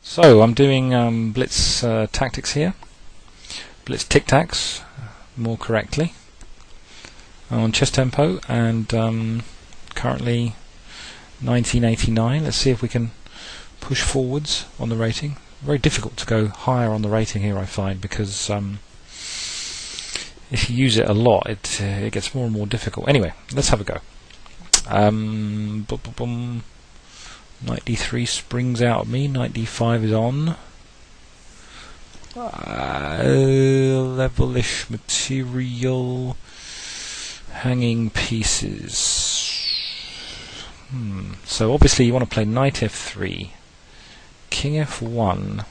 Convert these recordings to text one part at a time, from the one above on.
So I'm doing blitz tactics here, blitz tic-tacs more correctly, on chess tempo, and currently 1989. Let's see if we can push forwards on the rating. Very difficult to go higher on the rating here, I find, because if you use it a lot it gets more and more difficult. Anyway, let's have a go. Knight d3 springs out at me, knight d5 is on. Levelish material, hanging pieces. So obviously you want to play knight f3, king f1,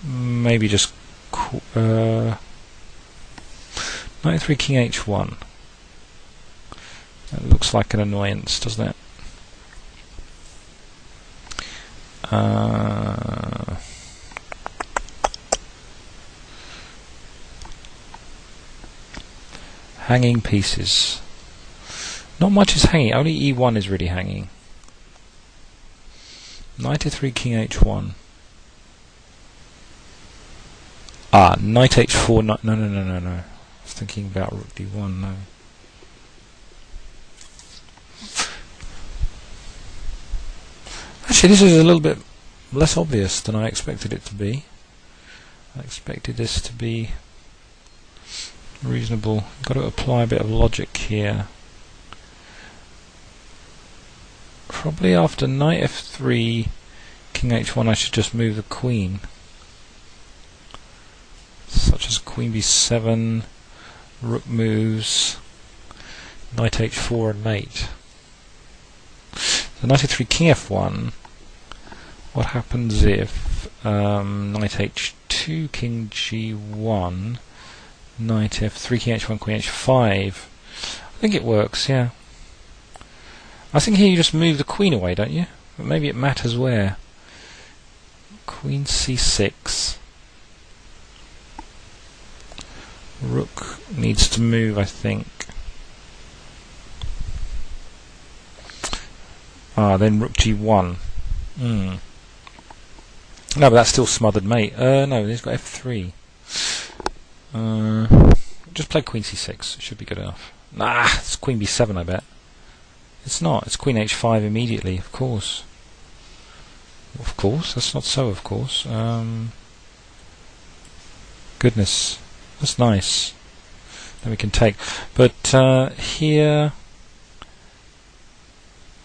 maybe just knight f3, king h1. That looks like an annoyance, doesn't it? Hanging pieces. Not much is hanging, only e1 is really hanging. Knight f3, king h1. Knight h4, no. I was thinking about rook d1, no. Actually, this is a little bit less obvious than I expected it to be. I expected this to be reasonable. Got to apply a bit of logic here. Probably after knight f3, king h1, I should just move the queen. Such as queen b7, rook moves, knight h4 and mate. So knight f3, king f1. What happens if knight h2, king g1, knight f3, king h1, queen h5? I think it works, yeah. I think here you just move the queen away, don't you? But maybe it matters where. Queen c6. Rook needs to move, I think. Then rook g1. No, but that's still smothered mate. No, he's got f3. Just play queen c6. It should be good enough. Nah, it's queen b7, I bet. It's not. It's queen h5 immediately, of course. Of course? That's not so, of course. Goodness. That's nice. Then we can take. But here,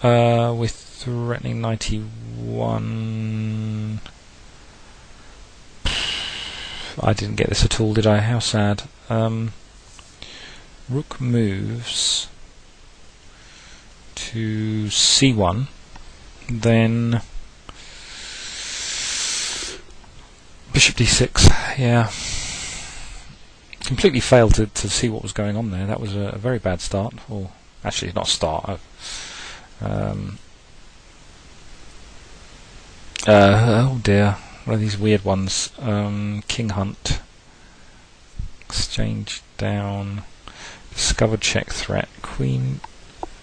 with threatening 91... I didn't get this at all, did I? How sad. Rook moves to c1, then bishop d6. Yeah, completely failed to see what was going on there. That was a very bad start, or actually not start. Oh dear, one of these weird ones. King hunt, exchange down, discover check threat, queen.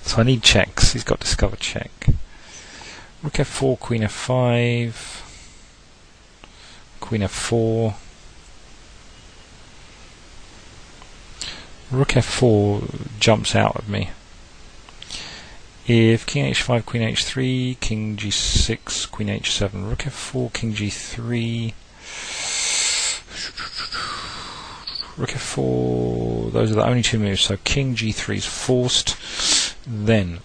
So I need checks. He's got discover check. Rook f4, queen f5, queen f4. Rook f4 jumps out at me. If king h5, queen h3, king g6, queen h7, rook f4, king g3, rook f4, those are the only two moves, so king g3 is forced. Then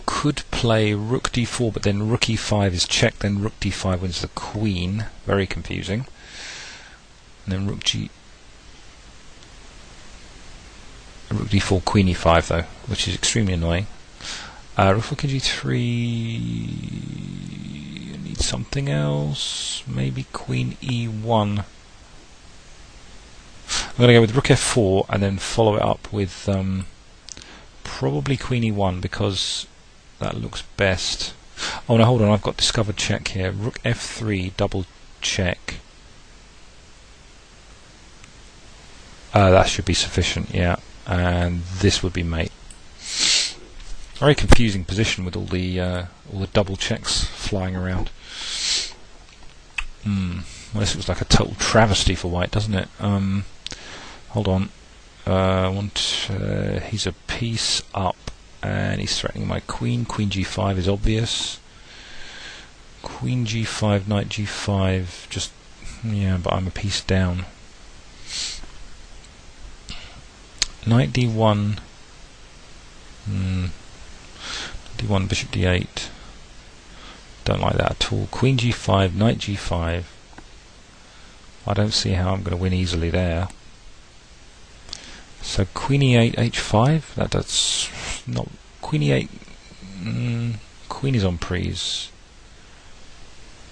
could play rook d4, but then rook e5 is checked, then rook d5 wins the queen. Very confusing. And then rook d4, queen e5 though, which is extremely annoying. Rook 4, king g3, I need something else, maybe queen e1. I'm going to go with rook f4 and then follow it up with probably queen e1, because that looks best. Oh no, hold on, I've got discovered check here. Rook f3, double check. That should be sufficient, yeah. And this would be mate. Very confusing position with all the double checks flying around. Well, this looks like a total travesty for white, doesn't it? Hold on. He's a piece up, and he's threatening my queen. Queen g5 is obvious. Queen g5, knight g5. Just but I'm a piece down. Knight d1. d1, bishop d8. Don't like that at all. Queen g5, knight g5. I don't see how I'm going to win easily there. So queen e8, h5. That's not queen e8. Queen is on prise.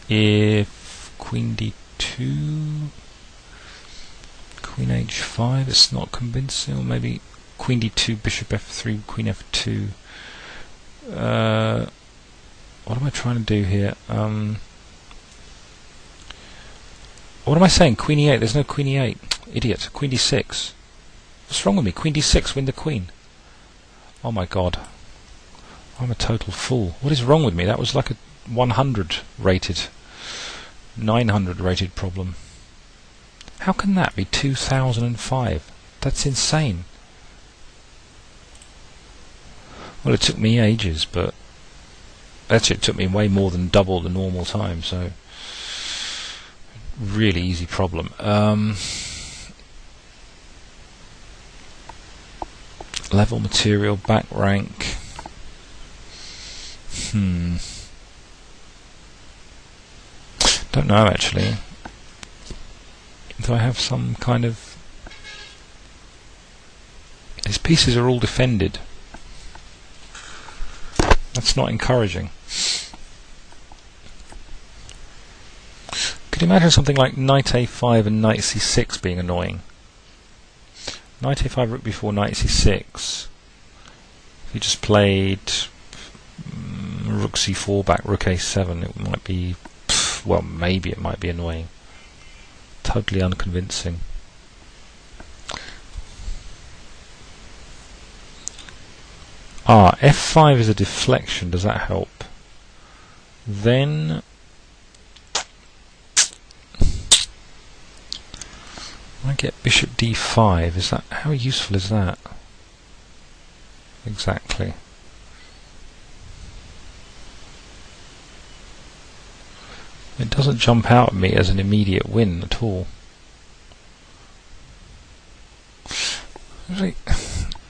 If queen d2, queen h5, it's not convincing. Or maybe queen d2, bishop f3, queen f2. What am I trying to do here? What am I saying? Queen e8. There's no queen e8. Idiot. Queen d6. What's wrong with me? Queen d6. Win the queen. Oh my god. I'm a total fool. What is wrong with me? That was like a 100 rated, 900 rated problem. How can that be 2005? That's insane. Well, it took me ages, but actually it took me way more than double the normal time, so really easy problem. Level material, back rank. Don't know actually. Do I have some kind of... His pieces are all defended. That's not encouraging. Could you imagine something like knight a5 and knight c6 being annoying? Knight a5, rook b4, knight c6. If you just played rook c4 back, rook a7, it might be... well, maybe it might be annoying. Totally unconvincing. F5 is a deflection. Does that help? Then I get bishop d5. Is that, how useful is that? Exactly. It doesn't jump out at me as an immediate win at all.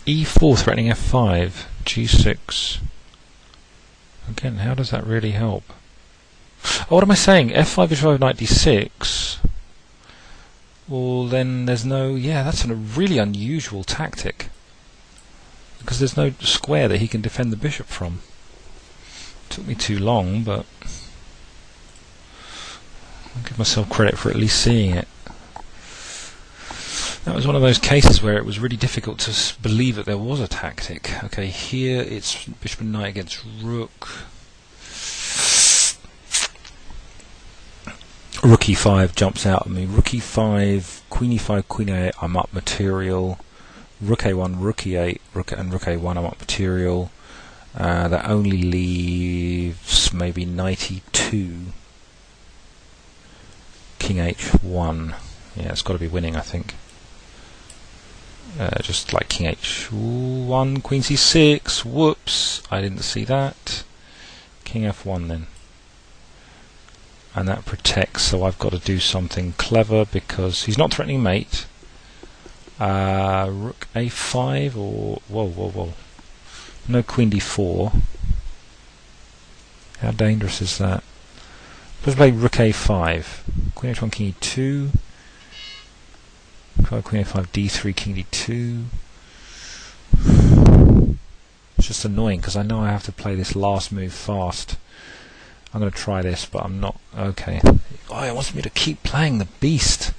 E4 threatening f5, g6. Again, how does that really help? Oh, what am I saying? f5, h5, knight d6. Well, then there's no... yeah, that's a really unusual tactic. Because there's no square that he can defend the bishop from. Took me too long, but... I'll give myself credit for at least seeing it. That was one of those cases where it was really difficult to believe that there was a tactic. Okay, here it's bishop and knight against rook. Rook e5 jumps out at me. Rook e5, queen e5, queen a8, I'm up material. Rook a1, rook e8, rook a1, I'm up material. That only leaves maybe knight e2. King h1. Yeah, it's got to be winning, I think. Just like king h1, queen c6. Whoops, I didn't see that. King f1 then. And that protects, so I've got to do something clever because he's not threatening mate. Rook a5 or... whoa. No queen d4. How dangerous is that? Let's play rook a5. Queen h1, king e2. Queen a5, d3, king d2. It's just annoying because I know I have to play this last move fast. I'm going to try this, but I'm not... okay. Oh, it wants me to keep playing the beast.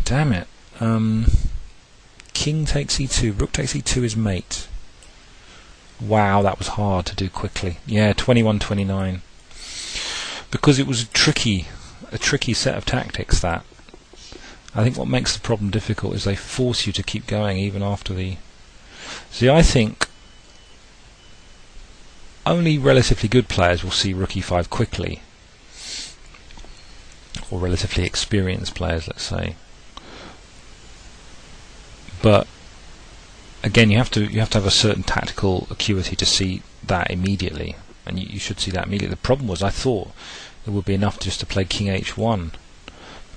Damn it. King takes e2. Rook takes e2 is mate. Wow, that was hard to do quickly. Yeah, 21-29. Because it was a tricky set of tactics, that. I think what makes the problem difficult is they force you to keep going even after the... See, I think only relatively good players will see rook e5 quickly, or relatively experienced players, let's say. But again, you have to have a certain tactical acuity to see that immediately, and you should see that immediately. The problem was, I thought it would be enough just to play king h1.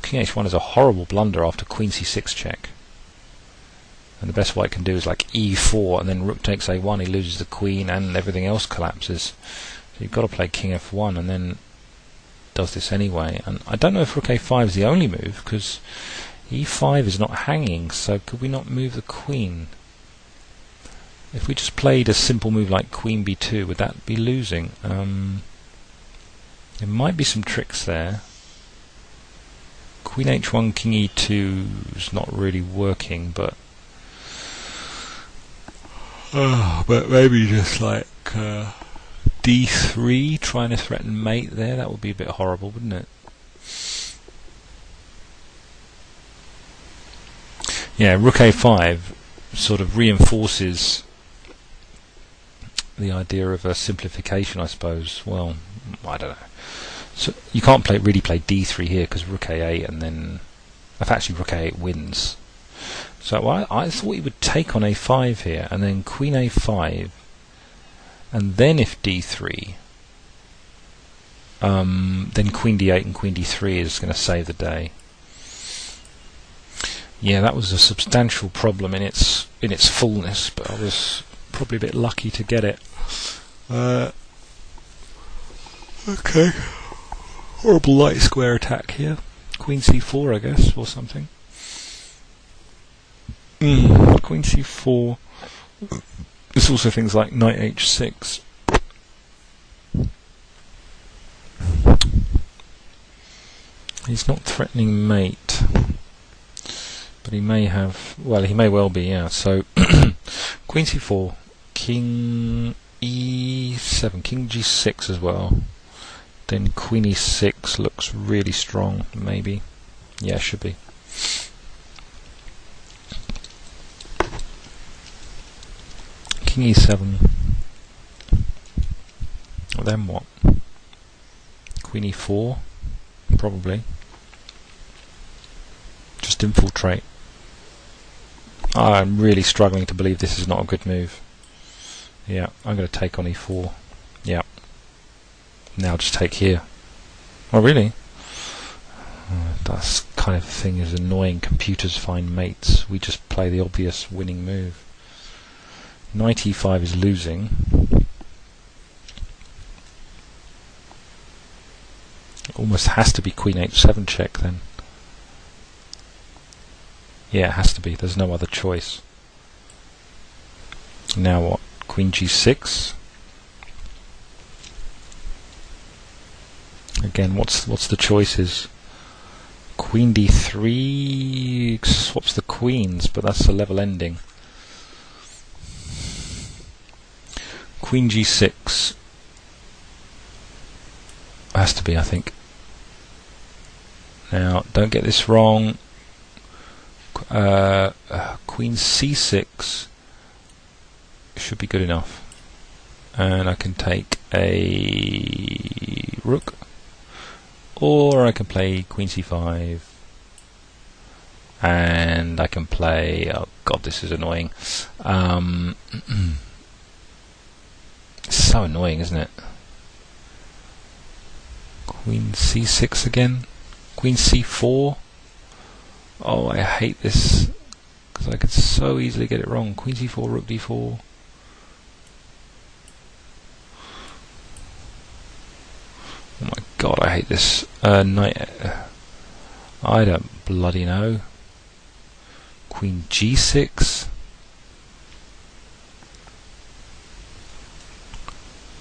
King h1 is a horrible blunder after queen c6 check, and the best white can do is like e4, and then rook takes a1. He loses the queen, and everything else collapses. So you've got to play king f1, and then does this anyway. And I don't know if rook a5 is the only move, because e5 is not hanging. So could we not move the queen? If we just played a simple move like queen b2, would that be losing? There might be some tricks there. Queen h1, king e2 is not really working, but maybe just like d3, trying to threaten mate there. That would be a bit horrible, wouldn't it? Yeah, rook a5 sort of reinforces the idea of a simplification, I suppose. Well, I don't know. So you can't really play d3 here, because rook a8, and then if actually rook a8 wins. So I thought he would take on a5 here, and then queen a5, and then if d3, then queen d8 and queen d3 is going to save the day. Yeah, that was a substantial problem in its fullness, but I was probably a bit lucky to get it. Okay. Horrible light square attack here. Queen c4, I guess, or something. Queen c4. There's also things like knight h6. He's not threatening mate, but he may have. Well, he may well be. Yeah. So queen c4, king e7, king g6 as well. Then queen e6 looks really strong, maybe. Yeah, should be. King e7. Well, then what? Queen e4, probably. Just infiltrate. I'm really struggling to believe this is not a good move. Yeah, I'm going to take on e4. Yeah. Now just take here. Oh, really? That kind of thing is annoying. Computers find mates. We just play the obvious winning move. Knight e5 is losing. It almost has to be queen h7 check then. Yeah, it has to be. There's no other choice. Now what? Queen g6. Again, what's the choices? Queen d3 swaps the queens, but that's a level ending. Queen g6 has to be, I think. Now, don't get this wrong. Queen c6 should be good enough, and I can take a rook, or I can play queen c5, and I can play, oh god, this is annoying. It's so annoying, isn't it? Queen c6 again, queen c4. Oh, I hate this, because I could so easily get it wrong. Queen c4, rook d4. Oh my god, I hate this. Knight. I don't bloody know. Queen g6.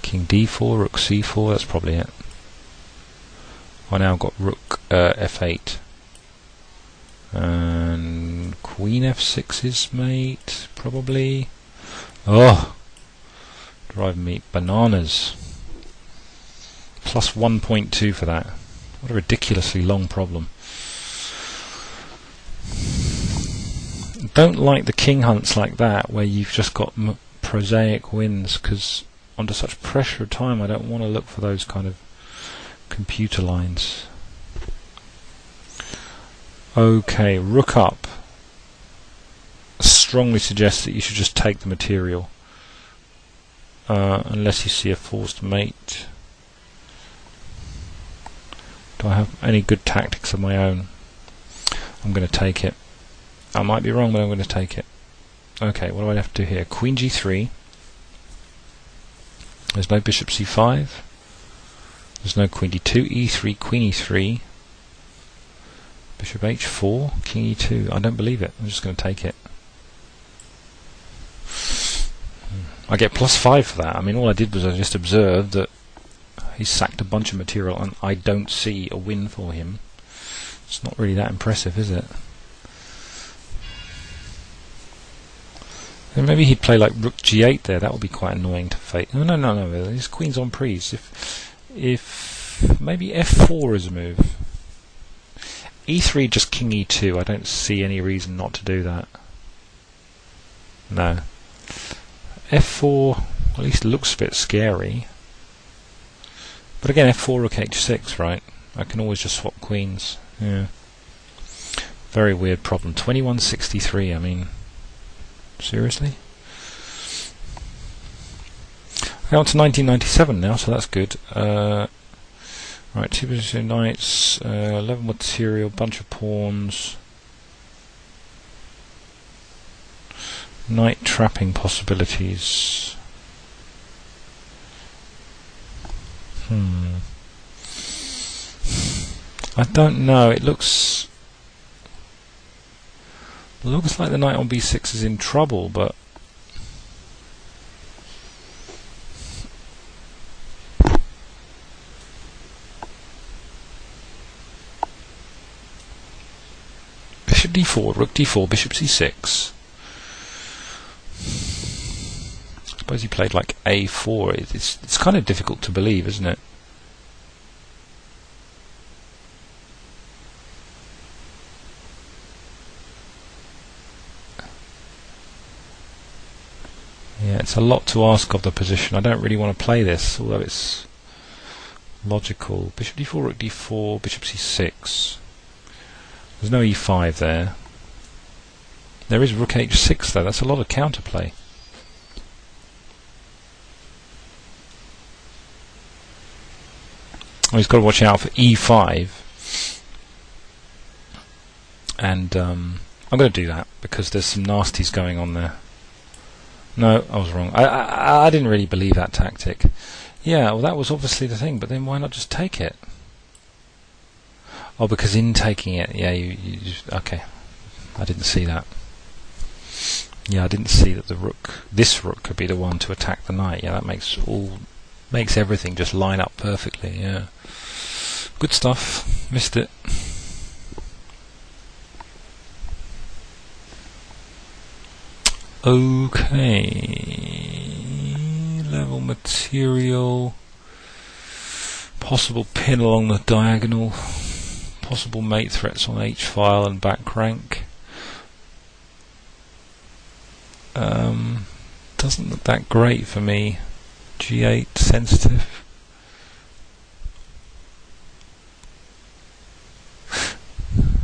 King d4, rook c4. That's probably it. I now got rook f8. And queen f6 is mate, probably. Oh, driving me bananas. Plus 1.2 for that. What a ridiculously long problem. Don't like the king hunts like that, where you've just got prosaic wins, because under such pressure of time, I don't want to look for those kind of computer lines. Okay, rook up. Strongly suggests that you should just take the material, unless you see a forced mate. Do I have any good tactics of my own? I'm going to take it. I might be wrong, but I'm going to take it. Okay, what do I have to do here? Queen g3. There's no bishop c5. There's no queen d2. e3, queen e3. Bishop h4, king e2. I don't believe it. I'm just going to take it. I get +5 for that. I mean, all I did was I just observed that he sacked a bunch of material and I don't see a win for him. It's not really that impressive, is it? And maybe he'd play like rook g8 there. That would be quite annoying to face. No. His queen's on prise. If maybe f4 is a move. e3, just king e2. I don't see any reason not to do that. No. f4 at least looks a bit scary. But again, f4, rook h6, right? I can always just swap queens. Yeah. Very weird problem. 2163, I mean, seriously? Okay, on to 1997 now, so that's good. Right, 2 position knights, 11 material, bunch of pawns. Knight trapping possibilities. I don't know. It looks like the knight on b6 is in trouble, but bishop d4, rook d4, bishop c6. I suppose he played like a4. It's kind of difficult to believe, isn't it? Yeah, it's a lot to ask of the position. I don't really want to play this, although it's logical. Bishop d4, rook d4, bishop c6. There's no e5 there. There is rook h6 though. That's a lot of counterplay. Oh, he's got to watch out for e5. And I'm going to do that because there's some nasties going on there. No, I was wrong. I didn't really believe that tactic. Yeah, well, that was obviously the thing, but then why not just take it? Oh, because in taking it, yeah, you just, okay. I didn't see that. Yeah, I didn't see that this rook could be the one to attack the knight. Yeah, that makes everything just line up perfectly. Yeah, good stuff. Missed it. Okay, level material, possible pin along the diagonal, possible mate threats on h-file and back rank. Doesn't look that great for me. g8 sensitive.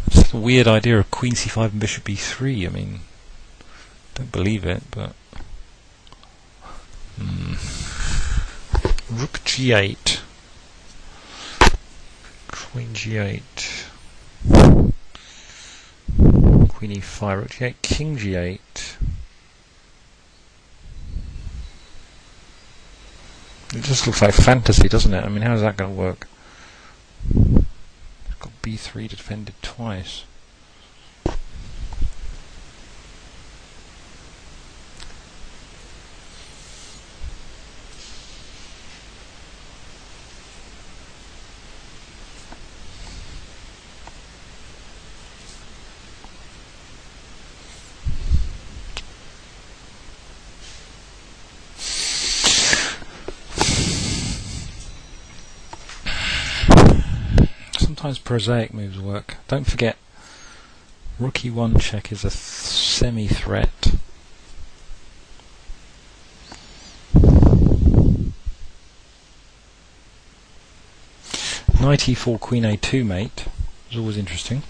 It's a weird idea of queen c5 and bishop b3. I mean, don't believe it, but rook g8, queen g8, queen e5, rook g8, king g8. It just looks like fantasy, doesn't it? I mean, how's that going to work? It's got b3 defended twice. Sometimes prosaic moves work. Don't forget, rook e1 check is a semi-threat. Knight e4, queen a2 mate is always interesting.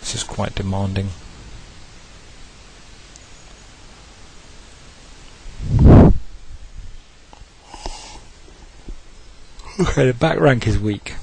This is quite demanding. Okay, the back rank is weak.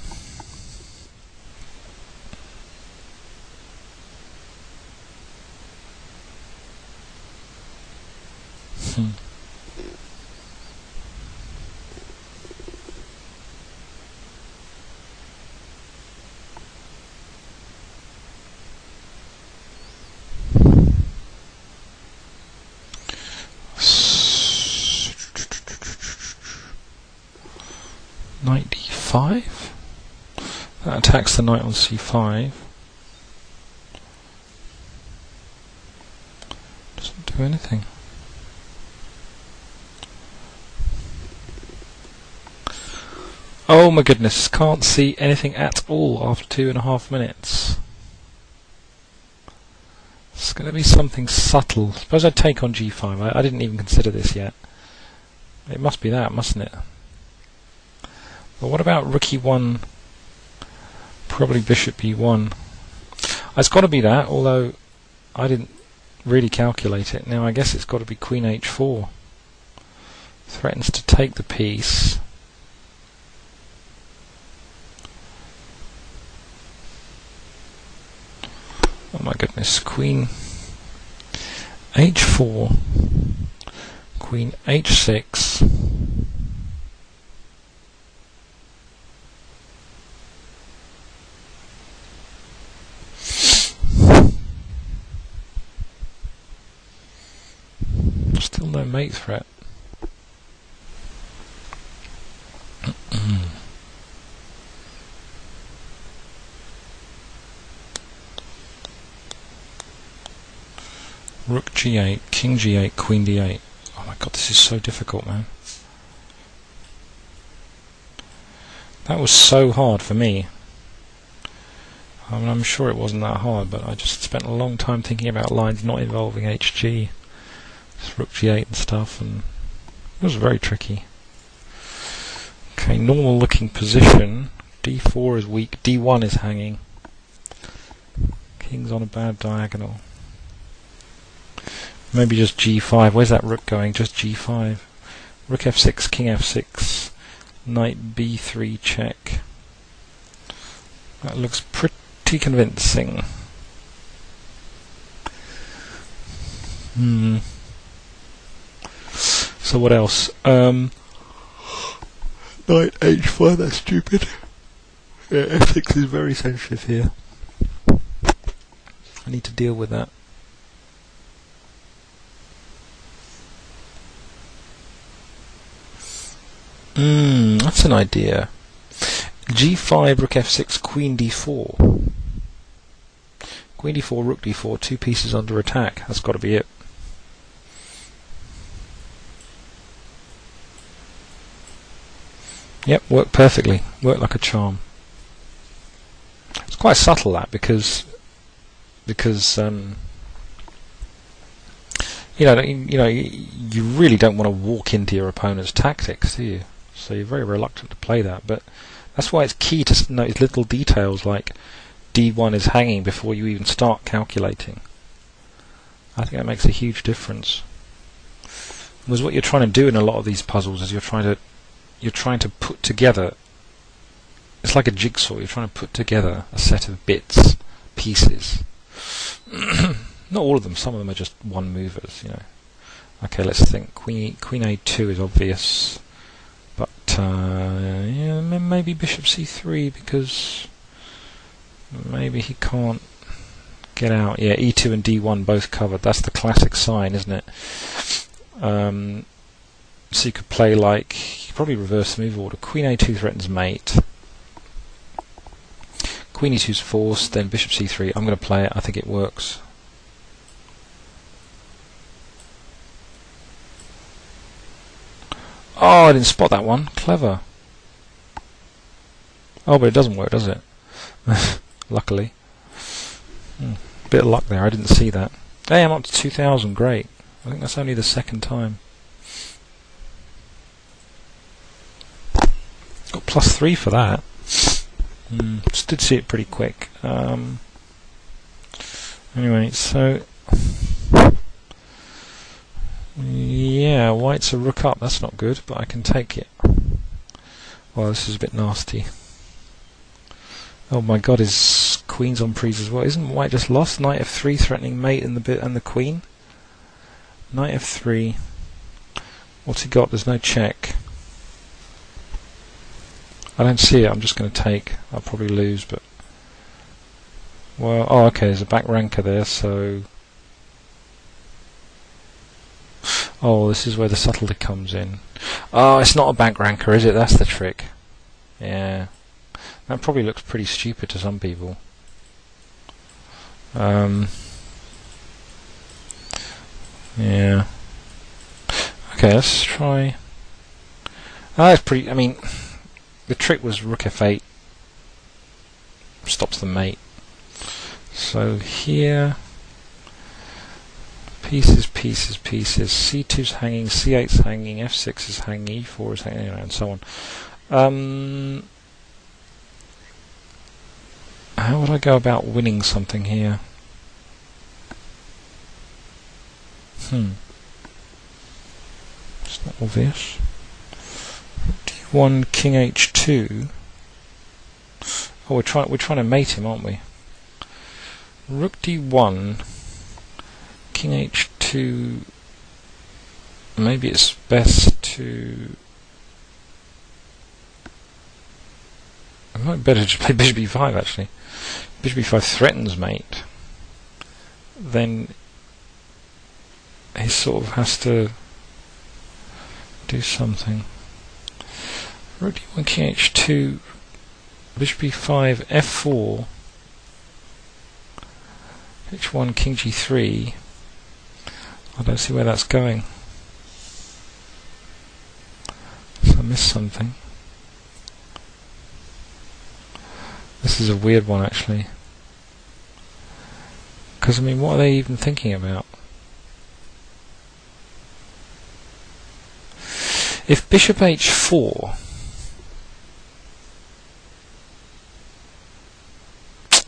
Knight d5. That attacks the knight on c5. Doesn't do anything. Oh my goodness, can't see anything at all after 2.5 minutes. It's going to be something subtle. Suppose I take on g5. I didn't even consider this yet. It must be that, mustn't it? But what about rook e1? Probably bishop e1. It's got to be that, although I didn't really calculate it. Now I guess it's got to be queen h4. Threatens to take the piece. Oh my goodness, queen h4, queen h6, still no mate threat. Rook g8, king g8, queen d8. Oh my god, this is so difficult, man. That was so hard for me. I mean, I'm sure it wasn't that hard, but I just spent a long time thinking about lines not involving hg. Just rook g8 and stuff, and it was very tricky. Okay, normal looking position. d4 is weak, d1 is hanging. King's on a bad diagonal. Maybe just g5. Where's that rook going? Just g5. Rook f6, king f6, knight b3 check. That looks pretty convincing. So what else? Knight h5, that's stupid. Yeah, f6 is very sensitive here. I need to deal with that. That's an idea. g5, rook f6, queen d4. Queen d4, rook d4, 2 pieces under attack. That's got to be it. Yep, worked perfectly. Worked like a charm. It's quite subtle, that, because you really don't want to walk into your opponent's tactics, do you? So you're very reluctant to play that, but that's why it's key to notice little details like d1 is hanging before you even start calculating. I think that makes a huge difference. Because what you're trying to do in a lot of these puzzles is you're trying to put together, it's like a jigsaw, you're trying to put together a set of bits, pieces. Not all of them, some of them are just one movers, you know. Okay, let's think. Queen a2 is obvious, but yeah, maybe bishop c3, because maybe he can't get out. Yeah, e2 and d1 both covered. That's the classic sign, isn't it? So you could play like, you probably reverse the move order. Queen a2 threatens mate. Queen e2 is forced, then bishop c3. I'm going to play it. I think it works. Oh, I didn't spot that one. Clever. Oh, but it doesn't work, does it? Luckily. Bit of luck there. I didn't see that. Hey, I'm up to 2,000. Great. I think that's only the second time. Got +3 for that. Just did see it pretty quick. Anyway, so yeah, white's a rook up. That's not good, but I can take it. Well, this is a bit nasty. Oh my god, his queen's on prees as well. Isn't white just lost? Knight f3 threatening mate and the queen. Knight f3. What's he got? There's no check. I don't see it. I'm just going to take. I'll probably lose, but well. Oh, okay. There's a back ranker there, so. Oh, this is where the subtlety comes in. Oh, it's not a back ranker, is it? That's the trick. Yeah. That probably looks pretty stupid to some people. Yeah. Okay, let's try. It's pretty. I mean, the trick was rook f8 stops the mate. So here, pieces. C2's hanging, C8's hanging, f6 is hanging, e4 is hanging, and so on. How would I go about winning something here? It's not obvious. d1, king h2. Oh, we're trying to mate him, aren't we? Rook d1, king h2. Maybe it's best to. It might be better to play bishop e5 actually. Bishop e5 threatens mate. Then he sort of has to do something. Rook d1, king h2, bishop e5, f4, h1, king g3. I don't see where that's going. So I missed something. This is a weird one actually. Because I mean, what are they even thinking about? If bishop h4,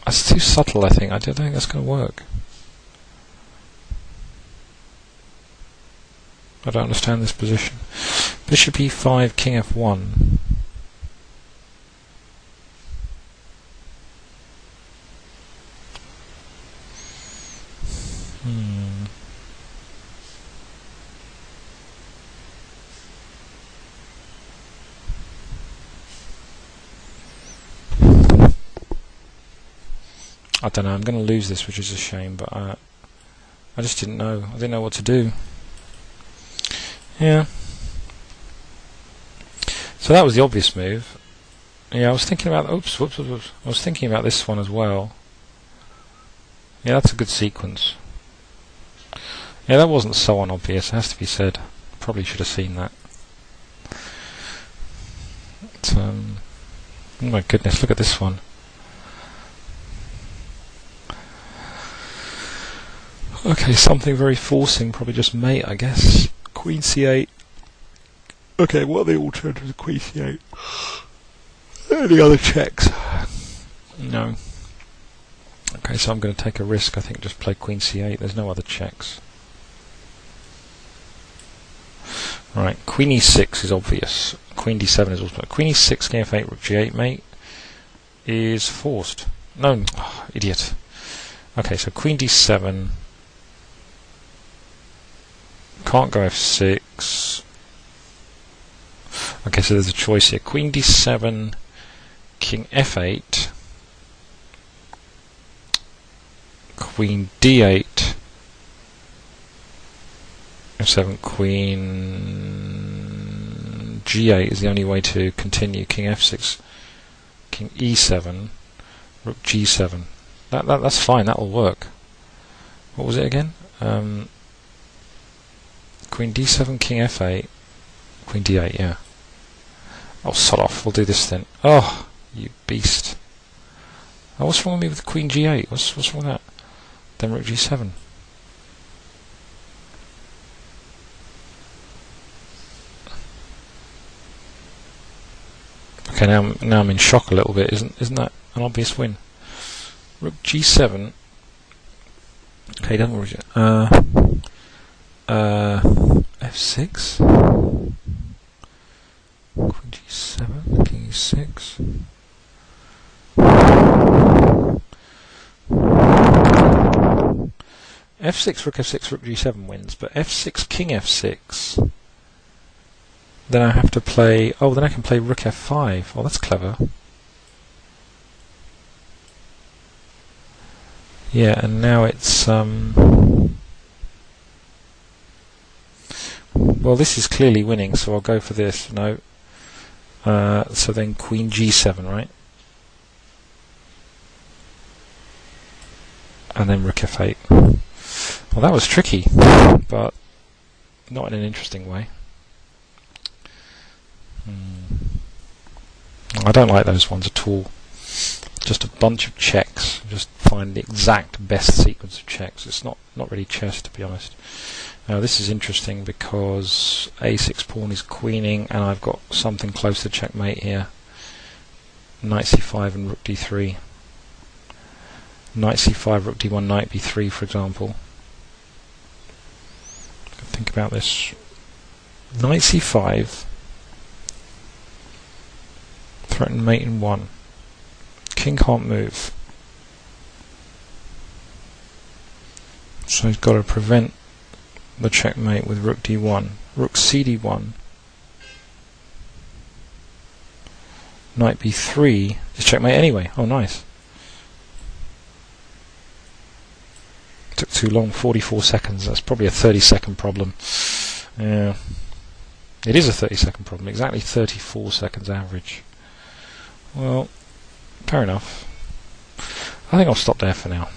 that's too subtle, I think. I don't think that's going to work. I don't understand this position. Bishop e5, king f1. I don't know, I'm going to lose this, which is a shame, but I just didn't know. I didn't know what to do. Yeah. So that was the obvious move. Yeah, I was thinking about... Oops, whoops. I was thinking about this one as well. Yeah, that's a good sequence. Yeah, that wasn't so unobvious, it has to be said. Probably should have seen that. But, oh my goodness, look at this one. Okay, something very forcing, probably just mate, I guess. Queen c8. Okay, what are the alternatives to queen c8? Any other checks? No. Okay, so I'm going to take a risk. I think just play queen c8. There's no other checks. Right, queen e6 is obvious. Queen d7 is also. Queen e6, king f8, rook g8, mate, is forced. No, oh, idiot. Okay, so queen d7. Can't go f6. Okay, so there's a choice here. Queen d7, king f8, queen d8, f7, queen g8 is the only way to continue. King f6, king e7, rook g7. That's fine. That will work. What was it again? Queen d7, king f8, queen d8, yeah. Oh, sod off, we'll do this then. Oh, you beast. Oh, what's wrong with me with queen g8? What's wrong with that? Then rook g7. Okay, now I'm in shock a little bit. Isn't that an obvious win? Rook G7. Okay, don't worry. F6. Queen G7. King E6. F6, Rook F6, Rook G7 wins, but F6, King F6. Then I have to play. Oh, then I can play Rook F5. Oh, that's clever. Yeah, and now it's well, this is clearly winning, so I'll go for this. No. So then Queen G7, right? And then Rook F8. Well, that was tricky, but not in an interesting way. I don't like those ones at all. Just a bunch of checks. Just find the exact best sequence of checks. It's not really chess, to be honest. Now this is interesting because a6 pawn is queening, and I've got something close to checkmate here. Knight c5 and rook d3. Knight c5, rook d1, knight b3, for example. Think about this. Knight c5. Threaten mate in 1. King can't move. So he's got to prevent the checkmate with rook d1. Rook cd1. Knight b3 is checkmate anyway. Oh, nice. Took too long, 44 seconds. That's probably a 30-second problem. Yeah. It is a 30-second problem. Exactly 34 seconds average. Well, fair enough. I think I'll stop there for now.